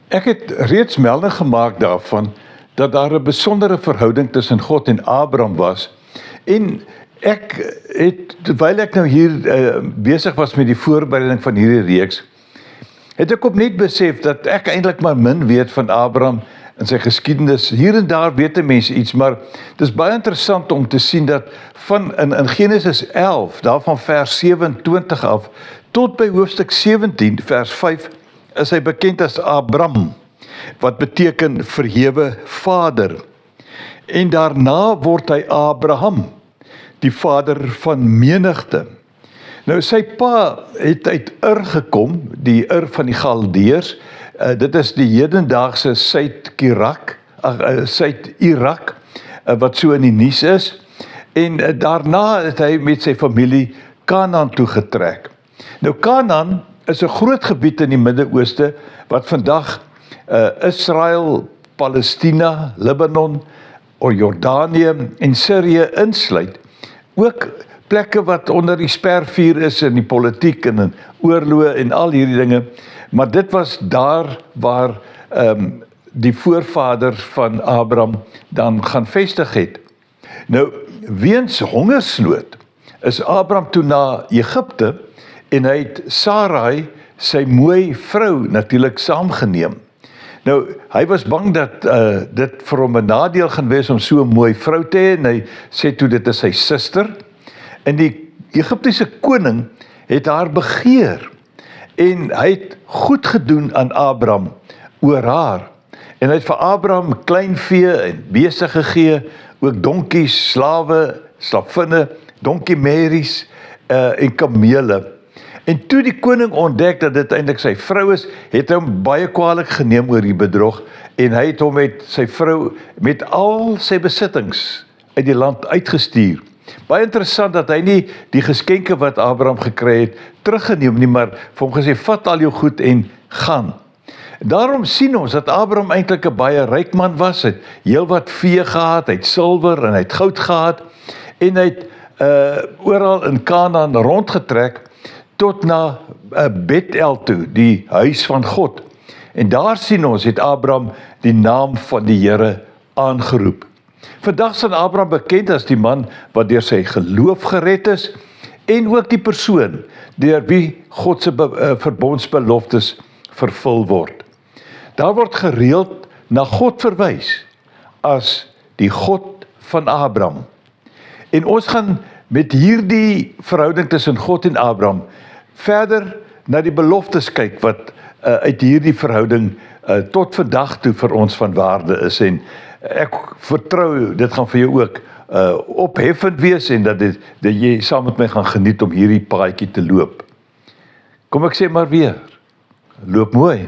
Ek het reeds melding gemaak daarvan dat daar 'n besondere verhouding tussen God en Abraham was. En ek het, terwyl ek nou hier besig was met die voorbereiding van hierdie reeks, het ek ook net besef dat ek eintlik maar min weet van Abraham en sy geskiedenis. Hier en daar weet mense iets, maar dit is baie interessant om te sien dat in Genesis 11, daarvan vers 27 af, tot by hoofstuk 17, vers 5, is hy bekend as Abram, wat beteken verhewe vader. En daarna word hy Abraham, die vader van menigte. Nou sy pa het uit Ur gekom, die Ur van die Galdeërs. Dit is die hedendaagse Suid-Irak, wat so in die nuus is. En daarna het hy met sy familie Kanaan toegetrek. Nou Kanaan is 'n groot gebied in die Midde-Ooste wat vandag Israel, Palestina, Libanon, Jordanië en Sirië insluit. Ook plekke wat onder die spervuur is in die politiek en in oorloë en al hierdie dinge, maar dit was daar waar die voorvader van Abraham dan gaan vestig het. Nou, weens hongersnood is Abraham toe na Egipte en hy het Sarai, sy mooi vrou, natuurlik saamgeneem. Nou, hy was bang dat dit vir hom 'n nadeel gaan wees om so 'n mooi vrou te hê, en hy sê toe dit is sy suster. En die Egiptiese koning het haar begeer, en hy het goed gedoen aan Abraham oor haar. En hy het vir Abraham kleinvee en beeste gegee, ook donkies, slawe, slavinne, donkiemerries en kamele. En toe die koning ontdek dat dit eintlik sy vrou is, het hy hom baie kwaadlik geneem oor die bedrog, en hy het hom met sy vrou met al sy besittings uit die land uitgestuur. Baie interessant dat hy nie die geskenke wat Abraham gekry het teruggeneem nie, maar vir hom gesê, vat al jou goed en gaan. Daarom sien ons dat Abraham eintlik 'n baie ryk man was. Hy het heelwat vee gehad, hy het silwer en hy het goud gehad, en hy het oral in Kanaan rondgetrek tot na Bethel toe, die huis van God. En daar sien ons, het Abraham die naam van die Here aangeroep. Vandag staan Abraham bekend as die man wat deur sy geloof gered is, en ook die persoon deur wie God se verbondsbeloftes vervul word. Daar word gereeld na God verwys as die God van Abraham. En ons gaan met hierdie verhouding tussen God en Abraham verder na die beloftes kyk wat uit hierdie verhouding tot vandag toe vir ons van waarde is, en ek vertrou dit gaan vir jou ook opheffend wees, en dat jy saam met my gaan geniet om hierdie paadjie te loop. Kom ek sê maar weer, loop mooi.